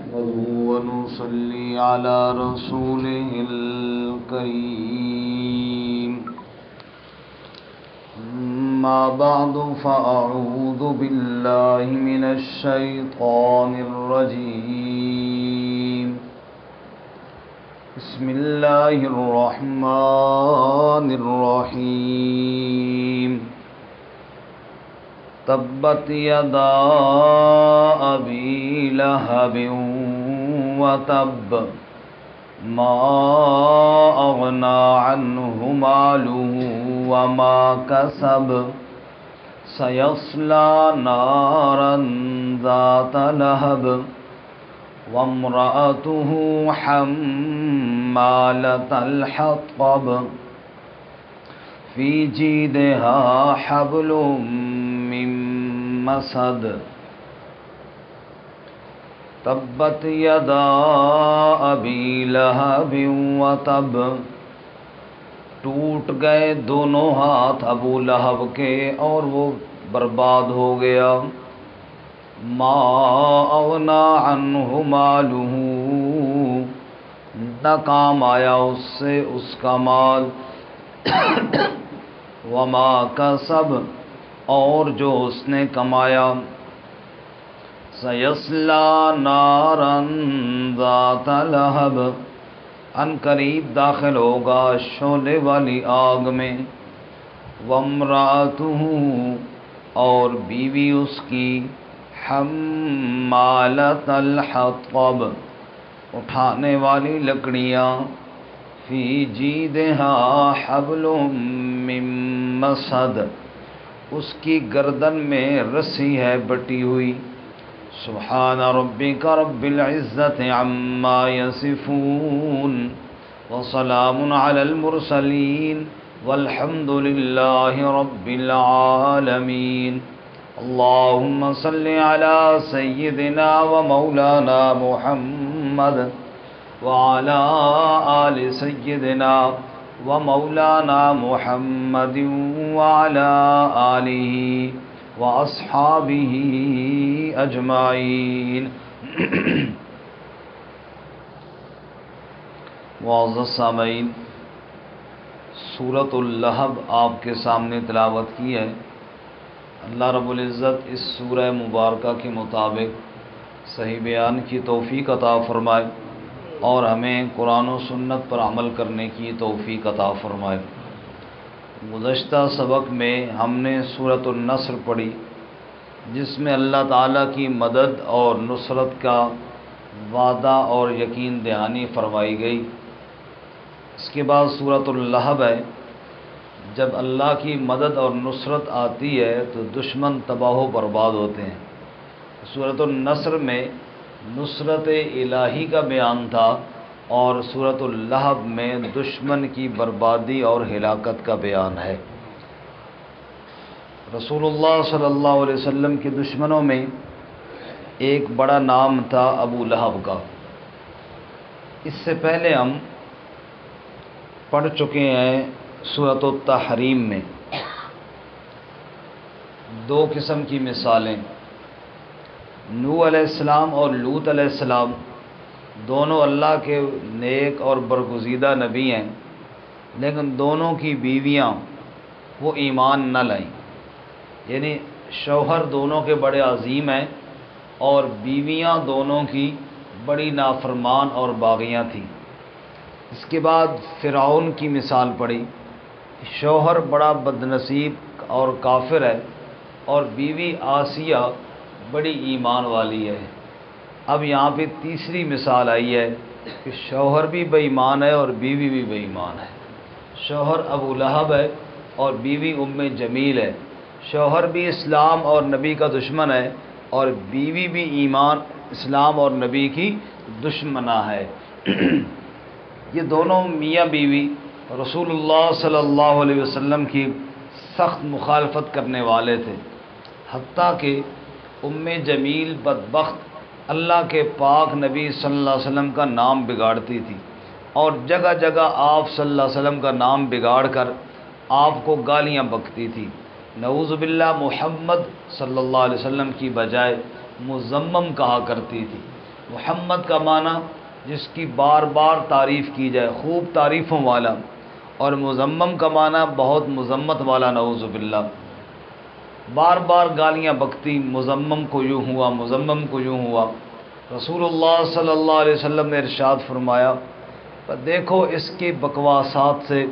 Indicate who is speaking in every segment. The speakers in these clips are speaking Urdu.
Speaker 1: نحمده ونصلي على رسوله الكريم أما بعد فأعوذ بالله من الشيطان الرجيم بسم الله الرحمن الرحيم تبت يدا أبي لهب وتب ما أغنى عنه ماله وما كسب سيصلى نارا ذات لهب وامرأته حمالة الحطب في جيدها حبل من مسد تبت يدا أبي لهب وتب ٹوٹ گئے دونوں ہاتھ ابو لہب کے اور وہ برباد ہو گیا. ما اغنا عنہ مالہ نہ کام آیا اس سے اس کا مال. وما کسب اور جو اس نے کمایا. سیصلی نارا ذات لہب ان قریب داخل ہوگا شعلے والی آگ میں. وامرأتہ اور بیوی اس کی حمالۃ الحطب اٹھانے والی لکڑیاں. فی جیدہا حبل من مسد اس کی گردن میں رسی ہے بٹی ہوئی. سبحان ربک رب العزت عما یصفون وسلام علی المرسلین والحمد للہ رب العالمین. اللہم صل علی سیدنا و مولانا محمد وعلی آل سیدنا و مولانا محمد وعلی آلہ وَأَصْحَابِهِ أَجْمَعِينَ. معزز سامعین، سورۃ اللہب آپ کے سامنے تلاوت کی ہے. اللہ رب العزت اس سورہ مبارکہ کے مطابق صحیح بیان کی توفیق عطا فرمائے اور ہمیں قرآن و سنت پر عمل کرنے کی توفیق عطا فرمائے. گزشتہ سبق میں ہم نے سورۃ النصر پڑھی جس میں اللہ تعالیٰ کی مدد اور نصرت کا وعدہ اور یقین دہانی فرمائی گئی. اس کے بعد سورۃ اللہب ہے. جب اللہ کی مدد اور نصرت آتی ہے تو دشمن تباہ و برباد ہوتے ہیں. سورۃ النصر میں نصرت الہی کا بیان تھا اور سورۃ اللہب میں دشمن کی بربادی اور ہلاکت کا بیان ہے. رسول اللہ صلی اللہ علیہ وسلم کے دشمنوں میں ایک بڑا نام تھا ابو لہب کا. اس سے پہلے ہم پڑھ چکے ہیں سورۃ التحریم میں دو قسم کی مثالیں. نوح علیہ السلام اور لوط علیہ السلام دونوں اللہ کے نیک اور برگزیدہ نبی ہیں، لیکن دونوں کی بیویاں وہ ایمان نہ لائیں. یعنی شوہر دونوں کے بڑے عظیم ہیں اور بیویاں دونوں کی بڑی نافرمان اور باغیاں تھیں. اس کے بعد فرعون کی مثال پڑی. شوہر بڑا بدنصیب اور کافر ہے اور بیوی آسیہ بڑی ایمان والی ہے. اب یہاں پہ تیسری مثال آئی ہے کہ شوہر بھی بے ایمان ہے اور بیوی بھی بے ایمان ہے. شوہر ابو لہب ہے اور بیوی ام جمیل ہے. شوہر بھی اسلام اور نبی کا دشمن ہے اور بیوی بھی ایمان اسلام اور نبی کی دشمنہ ہے. یہ دونوں میاں بیوی رسول اللہ صلی اللہ علیہ وسلم کی سخت مخالفت کرنے والے تھے، حتیٰ کہ ام جمیل بدبخت اللہ کے پاک نبی صلی اللہ علیہ وسلم کا نام بگاڑتی تھی اور جگہ جگہ آپ صلی اللہ علیہ وسلم کا نام بگاڑ کر آپ کو گالیاں بکتی تھی. نعوذ باللہ محمد صلی اللہ علیہ وسلم کی بجائے مزمم کہا کرتی تھی. محمد کا معنی جس کی بار بار تعریف کی جائے، خوب تعریفوں والا، اور مذمم کا معنی بہت مذمت والا، نعوذ باللہ، بار بار گالیاں بکتی، مذمم کو یوں ہوا، مذمم کو یوں ہوا۔ رسول اللہ صلی اللہ علیہ وسلم نے ارشاد فرمایا، پر دیکھو اس کے بکواسات سے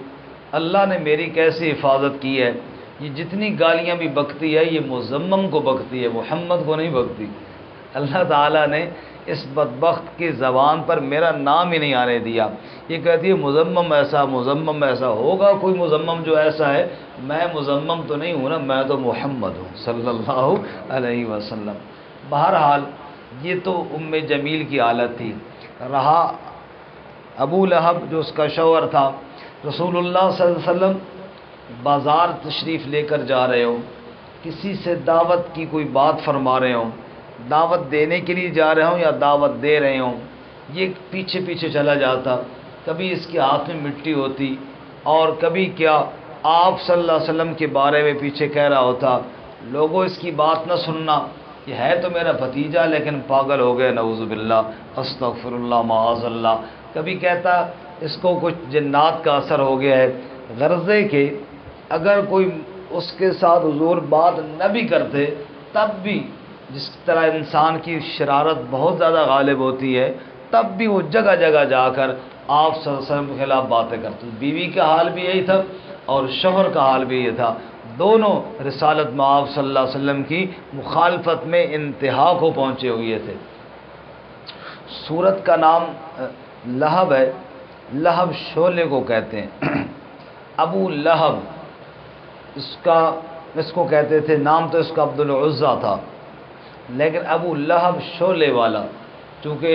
Speaker 1: اللہ نے میری کیسی حفاظت کی ہے، یہ جتنی گالیاں بھی بکتی ہے یہ مذمم کو بکتی ہے، محمد کو نہیں بکتی۔ اللہ تعالیٰ نے اس بدبخت کی زبان پر میرا نام ہی نہیں آنے دیا، یہ کہتی ہے مذمم ایسا، مذمم ایسا ہوگا، کوئی مذمم جو ایسا ہے، میں مذمم تو نہیں ہوں نا، میں تو محمد ہوں صلی اللہ علیہ وسلم۔ بہرحال یہ تو ام جمیل کی حالت تھی۔ رہا ابو لہب جو اس کا شوہر تھا، رسول اللہ صلی اللہ علیہ وسلم بازار تشریف لے کر جا رہے ہو، کسی سے دعوت کی کوئی بات فرما رہے ہوں، دعوت دینے کے لیے جا رہے ہوں یا دعوت دے رہے ہوں، یہ پیچھے پیچھے چلا جاتا، کبھی اس کے ہاتھ میں مٹی ہوتی اور کبھی کیا آپ صلی اللہ علیہ وسلم کے بارے میں پیچھے کہہ رہا ہوتا، لوگوں اس کی بات نہ سننا، یہ ہے تو میرا بھتیجا لیکن پاگل ہو گئے، نعوذ باللہ، استغفر اللہ، معاذ اللہ۔ کبھی کہتا اس کو کچھ جنات کا اثر ہو گیا ہے، غرضے کہ اگر کوئی اس کے ساتھ حضور بات نہ بھی کرتے تب بھی جس طرح انسان کی شرارت بہت زیادہ غالب ہوتی ہے، تب بھی وہ جگہ جگہ جا کر آپ صلی اللہ علیہ وسلم کے خلاف باتیں کرتے۔ بیوی کا حال بھی یہی تھا اور شوہر کا حال بھی یہ تھا، دونوں رسالت میں آپ صلی اللہ علیہ وسلم کی مخالفت میں انتہا کو پہنچے ہوئے تھے۔ سورت کا نام لہب ہے، لہب شعلے کو کہتے ہیں۔ ابو لہب اس کو کہتے تھے، نام تو اس کا عبد العزیٰ تھا، لیکن ابو لہب شعلے والا، چونکہ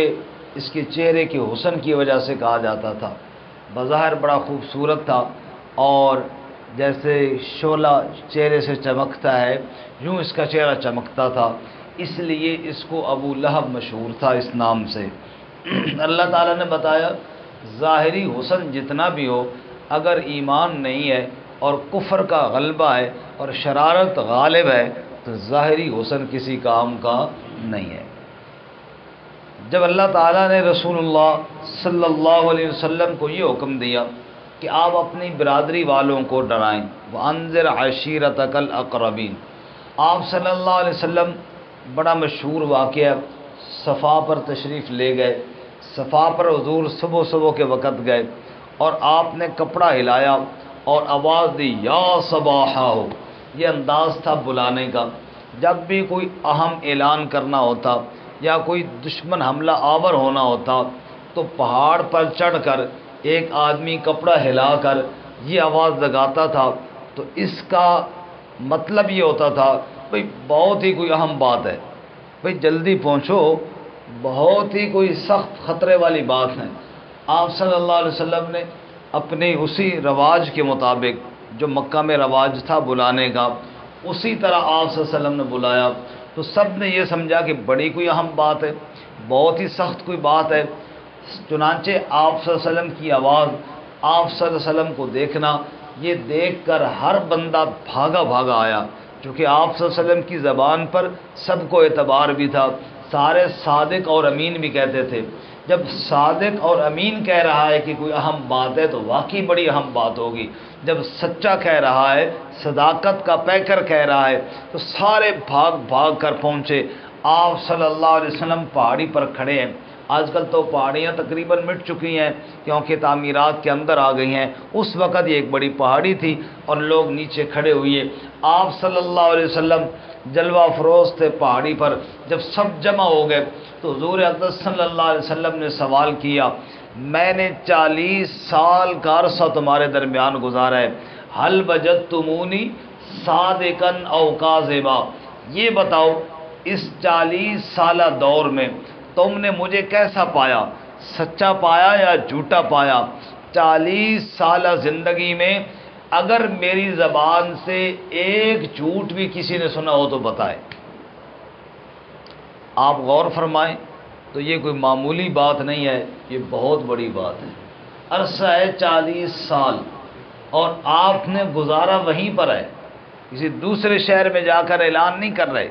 Speaker 1: اس کے چہرے کے حسن کی وجہ سے کہا جاتا تھا، بظاہر بڑا خوبصورت تھا، اور جیسے شعلہ چہرے سے چمکتا ہے یوں اس کا چہرہ چمکتا تھا، اس لیے اس کو ابو لہب مشہور تھا اس نام سے۔ اللہ تعالیٰ نے بتایا ظاہری حسن جتنا بھی ہو، اگر ایمان نہیں ہے اور کفر کا غلبہ ہے اور شرارت غالب ہے تو ظاہری حسن کسی کام کا نہیں ہے۔ جب اللہ تعالیٰ نے رسول اللہ صلی اللہ علیہ وسلم کو یہ حکم دیا کہ آپ اپنی برادری والوں کو ڈرائیں، وَأَنذِرْ عَشِيرَتَكَ الْأَقْرَبِينَ، آپ صلی اللہ علیہ وسلم بڑا مشہور واقعہ، صفا پر تشریف لے گئے، صفا پر حضور صبح صبح کے وقت گئے اور آپ نے کپڑا ہلایا اور آواز دی، یا صباحا ہو، یہ انداز تھا بلانے کا۔ جب بھی کوئی اہم اعلان کرنا ہوتا یا کوئی دشمن حملہ آور ہونا ہوتا تو پہاڑ پر چڑھ کر ایک آدمی کپڑا ہلا کر یہ آواز لگاتا تھا، تو اس کا مطلب یہ ہوتا تھا بھئی بہت ہی کوئی اہم بات ہے، بھئی جلدی پہنچو، بہت ہی کوئی سخت خطرے والی بات ہے۔ آپ صلی اللہ علیہ وسلم نے اپنے اسی رواج کے مطابق جو مکہ میں رواج تھا بلانے کا، اسی طرح آپ صلی اللہ علیہ وسلم نے بلایا، تو سب نے یہ سمجھا کہ بڑی کوئی اہم بات ہے، بہت ہی سخت کوئی بات ہے۔ چنانچہ آپ صلی اللہ علیہ وسلم کی آواز، آپ صلی اللہ علیہ وسلم کو دیکھنا، یہ دیکھ کر ہر بندہ بھاگا بھاگا آیا، چونکہ آپ صلی اللہ علیہ وسلم کی زبان پر سب کو اعتبار بھی تھا، سارے صادق اور امین بھی کہتے تھے۔ جب صادق اور امین کہہ رہا ہے کہ کوئی اہم بات ہے تو واقعی بڑی اہم بات ہوگی، جب سچا کہہ رہا ہے، صداقت کا پیکر کہہ رہا ہے، تو سارے بھاگ بھاگ کر پہنچے۔ آپ صلی اللہ علیہ وسلم پہاڑی پر کھڑے ہیں، آج کل تو پہاڑیاں تقریباً مٹ چکی ہیں کیونکہ تعمیرات کے اندر آ گئی ہیں، اس وقت یہ ایک بڑی پہاڑی تھی اور لوگ نیچے کھڑے ہوئے، آپ صلی اللہ علیہ وسلم جلوہ افروز تھے پہاڑی پر۔ جب سب جمع ہو گئے تو حضور اقدس صلی اللہ علیہ وسلم نے سوال کیا، میں نے 40 سال کا عرصہ تمہارے درمیان گزارا ہے، حل وجدتمونی صادقا او کاذبا، یہ بتاؤ اس 40 سالہ دور میں تم نے مجھے کیسا پایا، سچا پایا یا جھوٹا پایا؟ 40 سالہ زندگی میں اگر میری زبان سے ایک جھوٹ بھی کسی نے سنا ہو تو بتائے۔ آپ غور فرمائیں تو یہ کوئی معمولی بات نہیں ہے، یہ بہت بڑی بات ہے۔ عرصہ ہے 40 سال اور آپ نے گزارا وہیں پر ہے، کسی دوسرے شہر میں جا کر اعلان نہیں کر رہے۔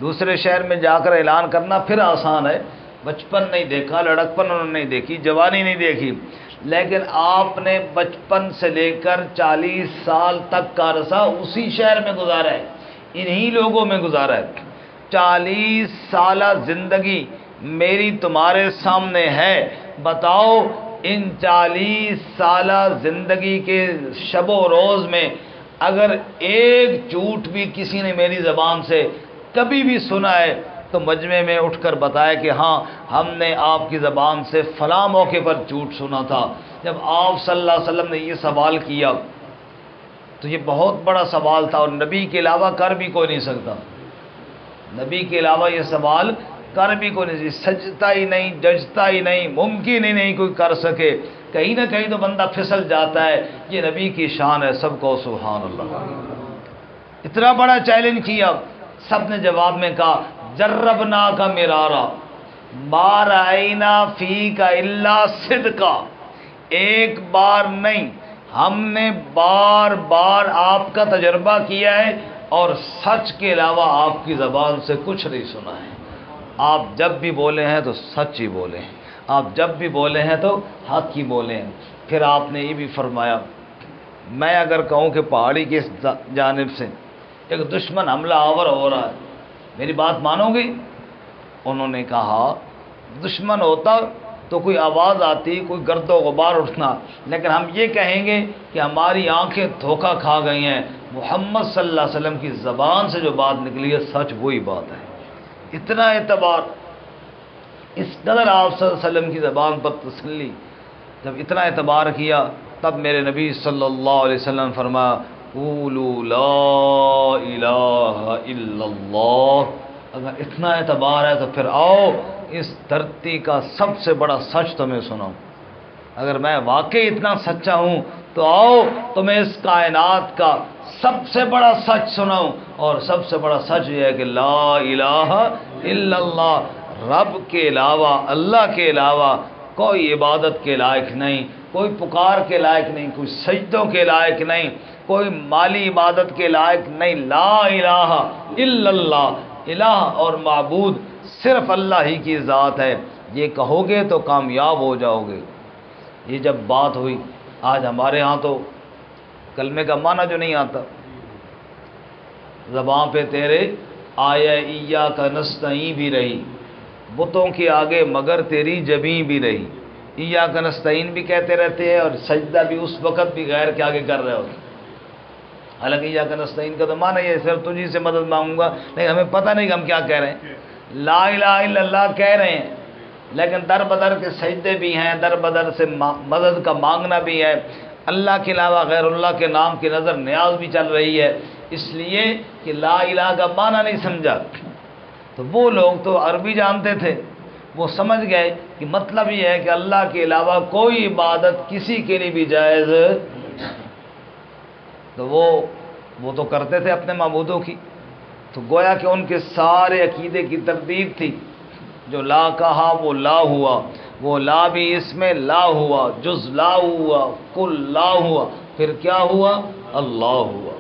Speaker 1: دوسرے شہر میں جا کر اعلان کرنا پھر آسان ہے، بچپن نہیں دیکھا، لڑکپن انہوں نے نہیں دیکھی، جوانی نہیں دیکھی، لیکن آپ نے بچپن سے لے کر 40 سال تک کا عرصہ اسی شہر میں گزارا ہے، انہی لوگوں میں گزارا ہے۔ 40 سالہ زندگی میری تمہارے سامنے ہے، بتاؤ ان 40 سالہ زندگی کے شب و روز میں اگر ایک جھوٹ بھی کسی نے میری زبان سے کبھی بھی سنا ہے تو مجمع میں اٹھ کر بتایا کہ ہاں ہم نے آپ کی زبان سے فلاں موقع پر جھوٹ سنا تھا۔ جب آپ صلی اللہ علیہ وسلم نے یہ سوال کیا تو یہ بہت بڑا سوال تھا، اور نبی کے علاوہ کر بھی کوئی نہیں سکتا، نبی کے علاوہ یہ سوال کر بھی کوئی نہیں، سجتا ہی نہیں، ججتا ہی نہیں، ممکن ہی نہیں کوئی کر سکے، کہیں نہ کہیں تو بندہ پھسل جاتا ہے۔ یہ نبی کی شان ہے، سب کو سبحان اللہ۔ اتنا بڑا چیلنج کیا، سب نے جواب میں کہا جربنا کا مرارا ما رأینا فی کا الا صدقا، ایک بار نہیں، ہم نے بار بار آپ کا تجربہ کیا ہے اور سچ کے علاوہ آپ کی زبان سے کچھ نہیں سنا ہے۔ آپ جب بھی بولے ہیں تو سچ ہی بولے ہیں، آپ جب بھی بولے ہیں تو حق ہی بولے ہیں۔ پھر آپ نے یہ بھی فرمایا میں اگر کہوں کہ پہاڑی کی جانب سے ایک دشمن حملہ آور ہو رہا ہے، میری بات مانو گی؟ انہوں نے کہا دشمن ہوتا تو کوئی آواز آتی، کوئی گرد و غبار اٹھنا، لیکن ہم یہ کہیں گے کہ ہماری آنکھیں دھوکہ کھا گئی ہیں، محمد صلی اللہ علیہ وسلم کی زبان سے جو بات نکلی ہے سچ وہی بات ہے۔ اتنا اعتبار، اس قدر آپ صلی اللہ علیہ وسلم کی زبان پر تسلی، جب اتنا اعتبار کیا تب میرے نبی صلی اللہ علیہ وسلم فرمایا قولوا لا الہ الا اللہ، اگر اتنا اعتبار ہے تو پھر آؤ اس دھرتی کا سب سے بڑا سچ تمہیں سناؤں۔ اگر میں واقعی اتنا سچا ہوں تو آؤ تمہیں اس کائنات کا سب سے بڑا سچ سناؤں، اور سب سے بڑا سچ یہ ہے کہ لا الہ الا اللہ، رب کے علاوہ، اللہ کے علاوہ کوئی عبادت کے لائق نہیں، کوئی پکار کے لائق نہیں، کوئی سجدوں کے لائق نہیں، کوئی مالی عبادت کے لائق نہیں، لا الہ الا اللہ، الہ اور معبود صرف اللہ ہی کی ذات ہے، یہ کہو گے تو کامیاب ہو جاؤ گے۔ یہ جب بات ہوئی، آج ہمارے ہاں تو کلمے کا معنی جو نہیں آتا، زبان پہ تیرے آیا ایاک نستعین بھی رہی، بتوں کے آگے مگر تیری جبیں بھی رہی، ایاک نستعین بھی کہتے رہتے ہیں اور سجدہ بھی اس وقت بھی غیر کے آگے کر رہے ہوتے، حالانکہ ایاک نستعین کا تو معنی یہ صرف تجھی سے مدد مانگوں گا، لیکن ہمیں پتہ نہیں کہ ہم کیا کہہ رہے ہیں۔ لا الہ الا اللہ کہہ رہے ہیں، لیکن در بدر کے سجدے بھی ہیں، در بدر سے مدد کا مانگنا بھی ہے، اللہ کے علاوہ غیر اللہ کے نام کی نظر نیاز بھی چل رہی ہے، اس لیے کہ لا الہ کا معنی نہیں سمجھا۔ تو وہ لوگ تو عربی جانتے تھے، وہ سمجھ گئے کہ مطلب یہ ہے کہ اللہ کے علاوہ کوئی عبادت کسی کے لیے بھی جائز، تو وہ تو کرتے تھے اپنے معبودوں کی، تو گویا کہ ان کے سارے عقیدے کی تردید تھی، جو لا کہا وہ لا ہوا، وہ لا بھی اس میں لا ہوا، جز لا ہوا، کل لا ہوا، پھر کیا ہوا؟ اللہ ہوا،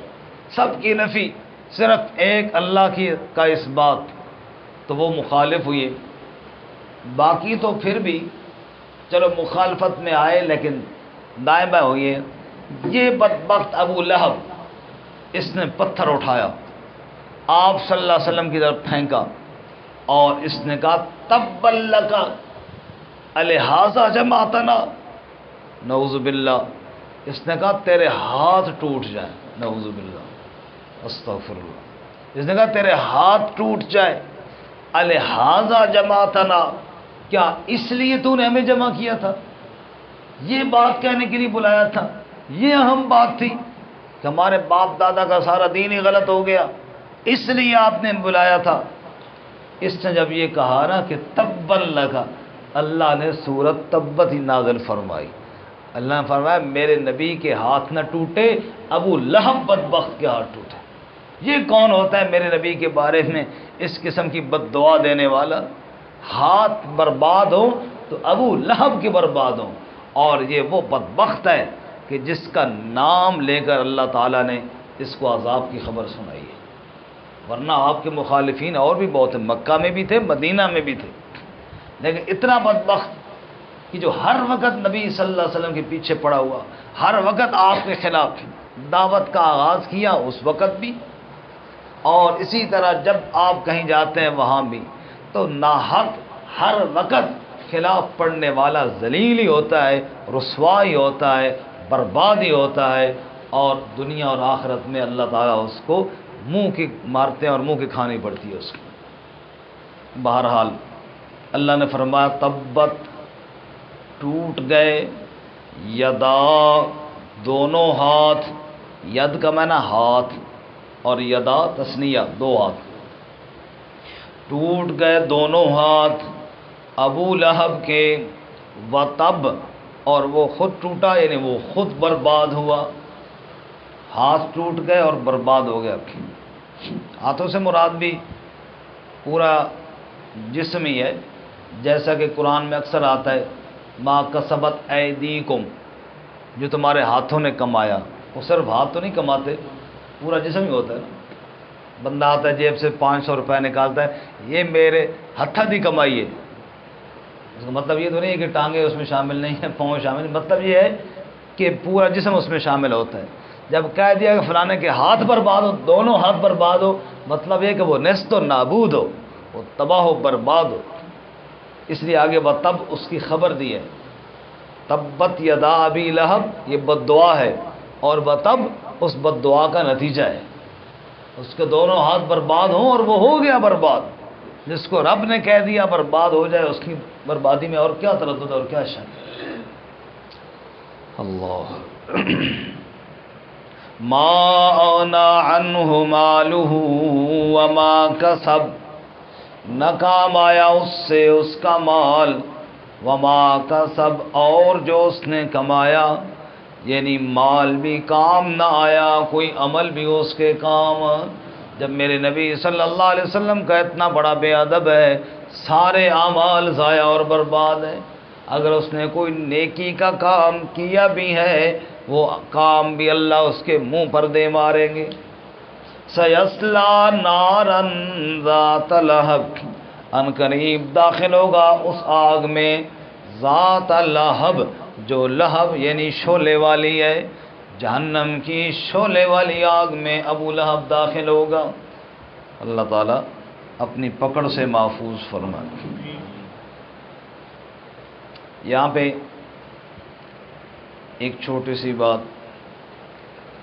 Speaker 1: سب کی نفی، صرف ایک اللہ کی کا اس بات، تو وہ مخالف ہوئے۔ باقی تو پھر بھی چلو مخالفت میں آئے لیکن دائیں بائیں ہوئے۔ یہ بدبخت ابو لہب، اس نے پتھر اٹھایا، آپ صلی اللہ علیہ وسلم کی طرف پھینکا اور اس نے کہا تبا لک الہذا جمعتنا، نعوذ باللہ، اس نے کہا تیرے ہاتھ ٹوٹ جائیں، نعوذ باللہ، استغفر اللہ، اس نے کہا تیرے ہاتھ ٹوٹ جائے، الہذا جمعتنا، کیا اس لیے تو نے ہمیں جمع کیا تھا؟ یہ بات کہنے کے لیے بلایا تھا؟ یہ اہم بات تھی کہ ہمارے باپ دادا کا سارا دین ہی غلط ہو گیا، اس لیے آپ نے بلایا تھا؟ اس نے جب یہ کہا نا کہ تبا لک، اللہ نے سورت تبت ہی نازل فرمائی، اللہ نے فرمایا میرے نبی کے ہاتھ نہ ٹوٹے، ابو لہب بدبخت کے ہاتھ ٹوٹے۔ یہ کون ہوتا ہے میرے نبی کے بارے میں اس قسم کی بد دعا دینے والا؟ ہاتھ برباد ہو تو ابو لہب کے برباد ہوں، اور یہ وہ بدبخت ہے کہ جس کا نام لے کر اللہ تعالیٰ نے اس کو عذاب کی خبر سنائی ہے، ورنہ آپ کے مخالفین اور بھی بہت ہیں، مکہ میں بھی تھے، مدینہ میں بھی تھے، لیکن اتنا بدبخت کہ جو ہر وقت نبی صلی اللہ علیہ وسلم کے پیچھے پڑا ہوا، ہر وقت آپ کے خلاف دعوت کا آغاز کیا اس وقت بھی، اور اسی طرح جب آپ کہیں جاتے ہیں وہاں بھی، تو ناحق ہر وقت خلاف پڑھنے والا ذلیل ہی ہوتا ہے، رسوا ہی ہوتا ہے، برباد ہی ہوتا ہے، اور دنیا اور آخرت میں اللہ تعالیٰ اس کو منہ کی مارتے ہیں اور منہ کی کھانی پڑتی ہے اس کو۔ بہرحال اللہ نے فرمایا تبت، ٹوٹ گئے، یدا، دونوں ہاتھ، ید کا معنی ہاتھ اور یدا تثنیہ دو ہاتھ، ٹوٹ گئے دونوں ہاتھ ابو لہب کے، و تب، اور وہ خود ٹوٹا یعنی وہ خود برباد ہوا، ہاتھ ٹوٹ گئے اور برباد ہو گیا۔ ہاتھوں سے مراد بھی پورا جسم ہی ہے، جیسا کہ قرآن میں اکثر آتا ہے ما کسبت ایدیکم، جو تمہارے ہاتھوں نے کمایا۔ وہ صرف ہاتھ تو نہیں کماتے، پورا جسم ہی ہوتا ہے نا۔ بندہ آتا ہے جیب سے 500 روپے نکالتا ہے، یہ میرے ہتھا دی کمائی ہے، اس کا مطلب یہ تو نہیں ہے کہ ٹانگیں اس میں شامل نہیں ہیں، پاؤں شامل، مطلب یہ ہے کہ پورا جسم اس میں شامل ہوتا ہے۔ جب کہہ دیا کہ فلانے کے ہاتھ برباد ہو، دونوں ہاتھ برباد ہو، مطلب یہ کہ وہ نیست و نابود ہو، وہ تباہ و برباد ہو۔ اس لیے آگے وہ تب اس کی خبر دی ہے، تبت یدا ابی لہب، یہ بد دعا ہے، اور وہ تب اس بد دعا کا نتیجہ ہے، اس کے دونوں ہاتھ برباد ہوں، اور وہ ہو گیا برباد۔ جس کو رب نے کہہ دیا برباد ہو جائے، اس کی بربادی میں اور کیا تردد اور کیا شک۔ اللہ ما اغنى عنه ماله وما کسب، نہ کام آیا اس سے اس کا مال، وما کسب، اور جو اس نے کمایا، یعنی مال بھی کام نہ آیا، کوئی عمل بھی اس کے کام۔ جب میرے نبی صلی اللہ علیہ وسلم کا اتنا بڑا بے ادب ہے، سارے اعمال ضائع اور برباد ہیں۔ اگر اس نے کوئی نیکی کا کام کیا بھی ہے، وہ کام بھی اللہ اس کے منہ پر دے ماریں گے۔ سیصلی نارا ذات لہب، ان قریب داخل ہوگا اس آگ میں، ذات لہب، جو لہب یعنی شعلے والی ہے، جہنم کی شعلے والی آگ میں ابو لہب داخل ہوگا۔ اللہ تعالیٰ اپنی پکڑ سے محفوظ فرمائے۔ یہاں پہ ایک چھوٹی سی بات،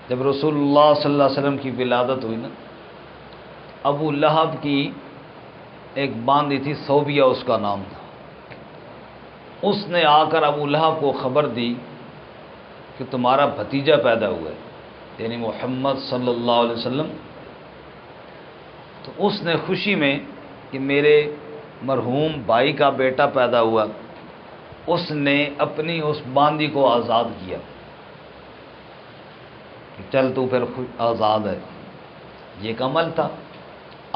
Speaker 1: جب رسول اللہ صلی اللہ علیہ وسلم کی ولادت ہوئی نا، ابو لہب کی ایک باندھی تھی، صوبیہ اس کا نام تھا، اس نے آ کر ابو لہب کو خبر دی کہ تمہارا بھتیجا پیدا ہوا ہے، یعنی محمد صلی اللہ علیہ وسلم۔ تو اس نے خوشی میں کہ میرے مرحوم بھائی کا بیٹا پیدا ہوا، اس نے اپنی اس باندھی کو آزاد کیا کہ چل تو پھر آزاد ہے۔ یہ ایک عمل تھا،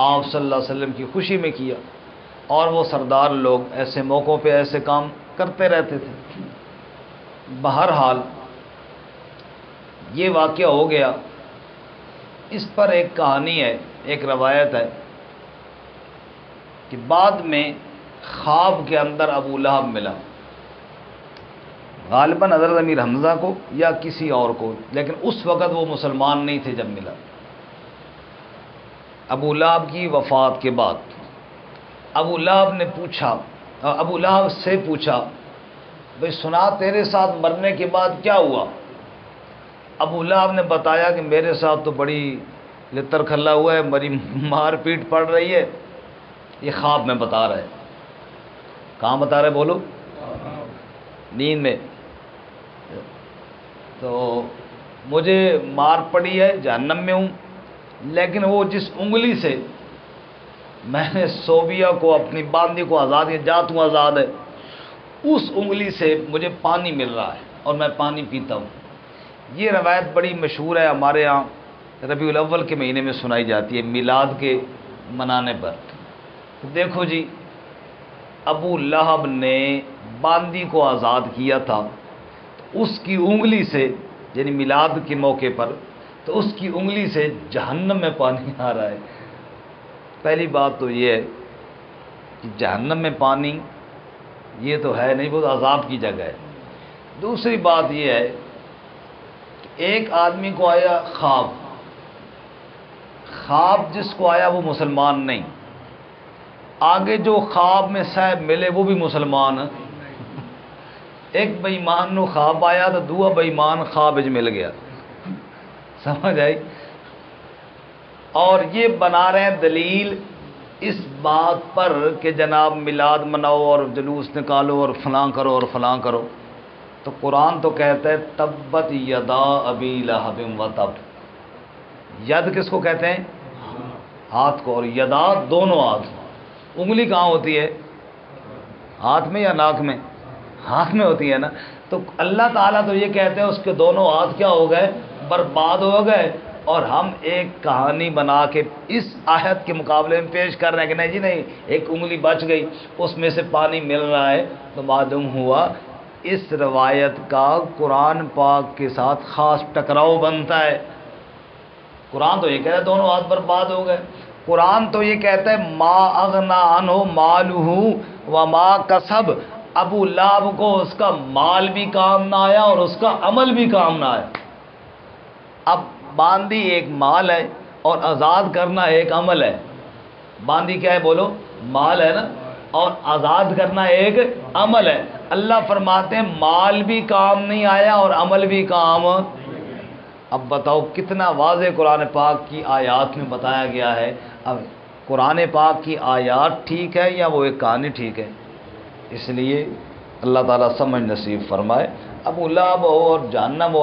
Speaker 1: آپ صلی اللہ علیہ وسلم کی خوشی میں کیا، اور وہ سردار لوگ ایسے موقعوں پہ ایسے کام کرتے رہتے تھے۔ بہرحال یہ واقعہ ہو گیا۔ اس پر ایک کہانی ہے، ایک روایت ہے کہ بعد میں خواب کے اندر ابو لہب ملا، غالباً حضرت امیر حمزہ کو یا کسی اور کو، لیکن اس وقت وہ مسلمان نہیں تھے جب ملا۔ ابو لہب کی وفات کے بعد ابو لہب سے پوچھا بھئی سنا تیرے ساتھ مرنے کے بعد کیا ہوا؟ ابو لہب نے بتایا کہ میرے ساتھ تو بڑی لتر کھلا ہوا ہے، بڑی مار پیٹ پڑ رہی ہے۔ یہ خواب میں بتا رہے، کہاں بتا رہے بولو؟ نیند میں۔ تو مجھے مار پڑی ہے، جہنم میں ہوں، لیکن وہ جس انگلی سے میں نے صوبیہ کو اپنی باندھی کو آزاد کیا، جا تو آزاد ہے، اس انگلی سے مجھے پانی مل رہا ہے اور میں پانی پیتا ہوں۔ یہ روایت بڑی مشہور ہے، ہمارے ہاں ربیع الاول کے مہینے میں سنائی جاتی ہے، میلاد کے منانے پر۔ دیکھو جی، ابو لہب نے باندھی کو آزاد کیا تھا، اس کی انگلی سے، یعنی میلاد کے موقع پر، تو اس کی انگلی سے جہنم میں پانی آ رہا ہے۔ پہلی بات تو یہ ہے کہ جہنم میں پانی یہ تو ہے نہیں، وہ عذاب کی جگہ ہے۔ دوسری بات یہ ہے کہ ایک آدمی کو آیا خواب، خواب جس کو آیا وہ مسلمان نہیں، آگے جو خواب میں صاحب ملے وہ بھی مسلمان ہے۔ ایک بے ایمان نو خواب آیا تو دوسرا بے ایمان خواب وچ مل گیا، سمجھ آئی؟ اور یہ بنا رہے ہیں دلیل اس بات پر کہ جناب میلاد مناؤ اور جلوس نکالو اور فلاں کرو اور فلاں کرو، تو قرآن تو کہتا ہے تبت یدا ابی لہب و تب۔ ید کس کو کہتے ہیں؟ ہاتھ کو، اور یدا دونوں ہاتھ۔ انگلی کہاں ہوتی ہے؟ ہاتھ میں یا ناک میں؟ ہاتھ میں ہوتی ہے نا۔ تو اللہ تعالیٰ تو یہ کہتے ہیں اس کے دونوں ہاتھ کیا ہو گئے؟ برباد ہو گئے۔ اور ہم ایک کہانی بنا کے اس آیت کے مقابلے میں پیش کر رہے ہیں کہ نہیں جی نہیں، ایک انگلی بچ گئی، اس میں سے پانی مل رہا ہے، تو معلوم ہوا اس روایت کا قرآن پاک کے ساتھ خاص ٹکراؤ بنتا ہے۔ قرآن تو یہ کہتا ہے دونوں ہاتھ برباد ہو گئے، قرآن تو یہ کہتا ہے ما اغنا عنہ مالہ وما کسب، ابو لہب کو اس کا مال بھی کام نہ آیا اور اس کا عمل بھی کام نہ آیا۔ اب باندی ایک مال ہے اور آزاد کرنا ایک عمل ہے۔ باندی کیا ہے بولو؟ مال ہے نا، اور آزاد کرنا ایک عمل ہے۔ اللہ فرماتے ہیں مال بھی کام نہیں آیا اور عمل بھی کام۔ اب بتاؤ کتنا واضح قرآن پاک کی آیات میں بتایا گیا ہے۔ اب قرآن پاک کی آیات ٹھیک ہے یا وہ ایک کہانی ٹھیک ہے؟ اس لیے اللہ تعالیٰ سمجھ نصیب فرمائے۔ ابو لہب اور جہنم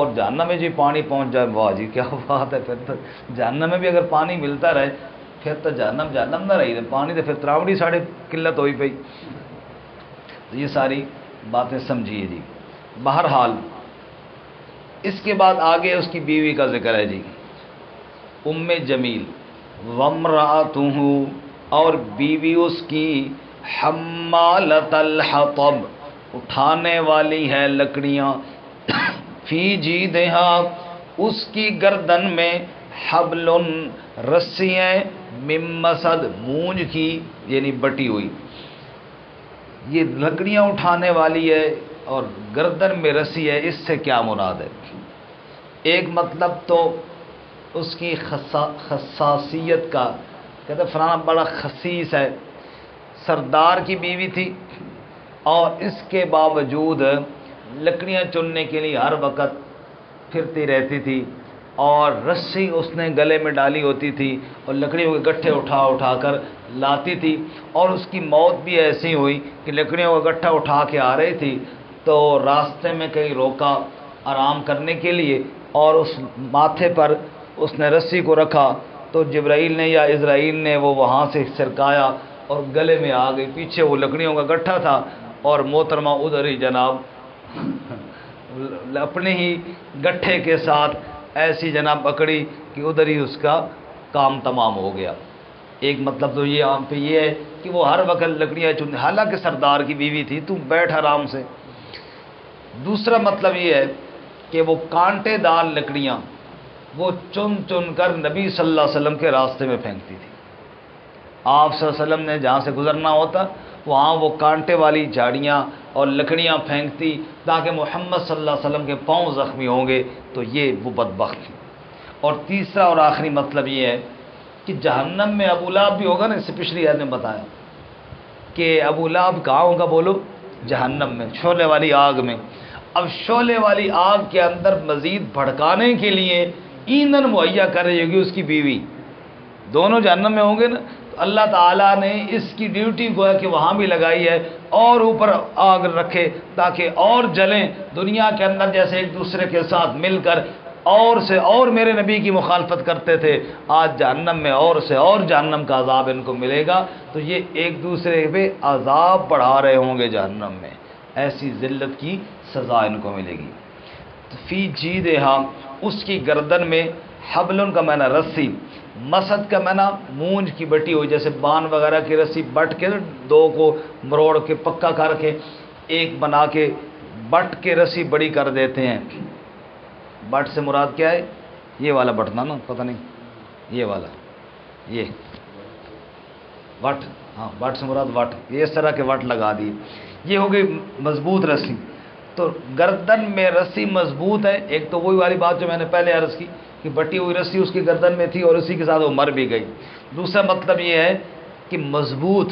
Speaker 1: میں جی پانی پہنچ جائے، واہ جی کیا بات ہے، پھر تو جہنم میں بھی اگر پانی ملتا رہے پھر تو جہنم نہ رہی، پانی تو پھر تراوڑی ساڑھے قلت ہوئی پئی۔ تو یہ ساری باتیں سمجھیے جی۔ بہرحال اس کے بعد آگے اس کی بیوی کا ذکر ہے جی، ام جمیل، وامرأتہ، اور بیوی اس کی حمالۃ الحطب، اٹھانے والی ہے لکڑیاں، فی جیدہا، اس کی گردن میں، حبل، رسی ہیں، من مسد، مونج کی یعنی بٹی ہوئی۔ یہ لکڑیاں اٹھانے والی ہے اور گردن میں رسی ہے، اس سے کیا مراد ہے؟ ایک مطلب تو اس کی خصاصیت کا، کہتے فلانا بڑا خسیس ہے، سردار کی بیوی تھی اور اس کے باوجود لکڑیاں چننے کے لیے ہر وقت پھرتی رہتی تھی، اور رسی اس نے گلے میں ڈالی ہوتی تھی اور لکڑیوں کے گٹھے اٹھا کر لاتی تھی۔ اور اس کی موت بھی ایسی ہوئی کہ لکڑیوں کا گٹھا اٹھا کے آ رہی تھی تو راستے میں کہیں روکا آرام کرنے کے لیے، اور اس ماتھے پر اس نے رسی کو رکھا تو جبرائیل نے یا اسرائیل نے وہ وہاں سے سرکایا اور گلے میں آ گئی۔ پیچھے وہ لکڑیوں کا گٹھا تھا اور محترمہ ادھر ہی جناب اپنے ہی گٹھے کے ساتھ ایسی جناب پکڑی کہ ادھر ہی اس کا کام تمام ہو گیا۔ ایک مطلب تو یہ عام پہ یہ ہے کہ وہ ہر وقت لکڑیاں چن، حالانکہ سردار کی بیوی تھی، تو بیٹھ آرام سے۔ دوسرا مطلب یہ ہے کہ وہ کانٹے دار لکڑیاں وہ چن کر نبی صلی اللہ علیہ وسلم کے راستے میں پھینکتی تھی۔ آپ صلی اللہ علیہ وسلم نے جہاں سے گزرنا ہوتا وہاں وہ کانٹے والی جھاڑیاں اور لکڑیاں پھینکتی تاکہ محمد صلی اللہ علیہ وسلم کے پاؤں زخمی ہوں گے، تو یہ وہ بدبخت تھی۔ اور تیسرا اور آخری مطلب یہ ہے کہ جہنم میں ابو لہب بھی ہوگا نا، اس سے پچھلی آیت نے بتایا کہ ابو لہب کہاں ہوگا بولو؟ جہنم میں، شعلے والی آگ میں۔ اب شعلے والی آگ کے اندر مزید بھڑکانے کے لیے ایندھن مہیا کر رہی ہوگی اس کی بیوی، دونوں جہنم میں ہوں گے نا، تو اللہ تعالیٰ نے اس کی ڈیوٹی کو ہے کہ وہاں بھی لگائی ہے اور اوپر آگ رکھے تاکہ اور جلیں۔ دنیا کے اندر جیسے ایک دوسرے کے ساتھ مل کر اور سے اور میرے نبی کی مخالفت کرتے تھے، آج جہنم میں اور سے اور جہنم کا عذاب ان کو ملے گا، تو یہ ایک دوسرے پہ عذاب بڑھا رہے ہوں گے جہنم میں، ایسی ذلت کی سزا ان کو ملے گی۔ فی جیدہا، اس کی گردن میں، حبل کا معنی رسی، مسد کا معنی مونج کی بٹی ہوئی، جیسے بان وغیرہ کی رسی بٹ کے دو کو مروڑ کے پکا کر کے ایک بنا کے بٹ کے رسی بڑی کر دیتے ہیں۔ بٹ سے مراد کیا ہے؟ یہ والا بٹنا نا، پتہ نہیں یہ والا، یہ بٹ، ہاں وٹ سے مراد وٹ، یہ اس طرح کے وٹ لگا دیے، یہ ہو گئی مضبوط رسی۔ تو گردن میں رسی مضبوط ہے، ایک تو وہی والی بات جو میں نے پہلے عرض کی کہ بٹی ہوئی رسی اس کی گردن میں تھی اور اسی کے ساتھ وہ مر بھی گئی۔ دوسرا مطلب یہ ہے کہ مضبوط،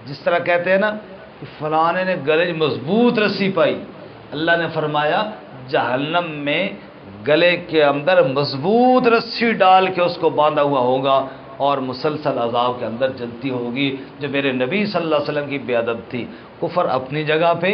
Speaker 1: جس طرح کہتے ہیں نا کہ فلانے نے گلے مضبوط رسی پائی، اللہ نے فرمایا جہنم میں گلے کے اندر مضبوط رسی ڈال کے اس کو باندھا ہوا ہوگا اور مسلسل عذاب کے اندر جلتی ہوگی، جو میرے نبی صلی اللہ علیہ وسلم کی بے ادب تھی۔ کفر اپنی جگہ پہ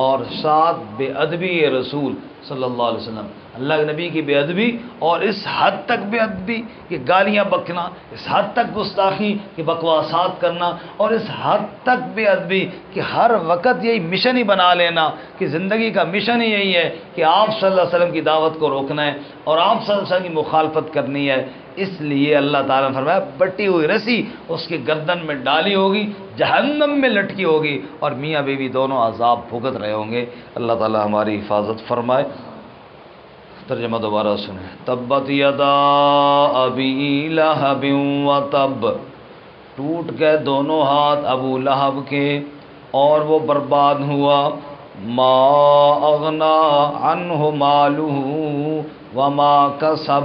Speaker 1: اور ساتھ بے ادبی رسول صلی اللہ علیہ وسلم، اللہ کے نبی کی بے ادبی، اور اس حد تک بے ادبی کہ گالیاں بکنا، اس حد تک گستاخی کہ بکواسات کرنا، اور اس حد تک بے ادبی کہ ہر وقت یہی مشن ہی بنا لینا کہ زندگی کا مشن ہی یہی ہے کہ آپ صلی اللہ علیہ وسلم کی دعوت کو روکنا ہے اور آپ صلی اللہ علیہ وسلم کی مخالفت کرنی ہے۔ اس لیے اللہ تعالیٰ نے فرمایا بٹی ہوئی رسی اس کی گردن میں ڈالی ہوگی، جہنم میں لٹکی ہوگی، اور میاں بیوی دونوں عذاب بھگت رہے ہوں گے۔ اللہ تعالیٰ ہماری حفاظت فرمائے۔ ترجمہ دوبارہ سنیں۔ تبت یدا ابی لہب و تب، ٹوٹ گئے دونوں ہاتھ ابو لہب کے اور وہ برباد ہوا۔ ما اغنا عنہ مالہ وما کسب،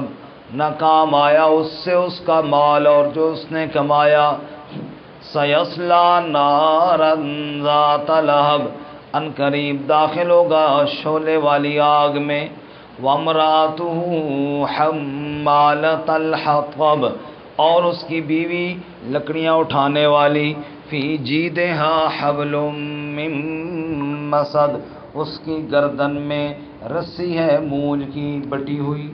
Speaker 1: نہ کام آیا اس سے اس کا مال اور جو اس نے کمایا۔ سیصلی نارا ذات لہب، ان قریب داخل ہوگا شعلے والی آگ میں۔ وامرأتہ حمالۃ الحطب، اور اس کی بیوی لکڑیاں اٹھانے والی۔ فی جیدہا حبل من مسد، اس کی گردن میں رسی ہے مونج کی بٹی ہوئی۔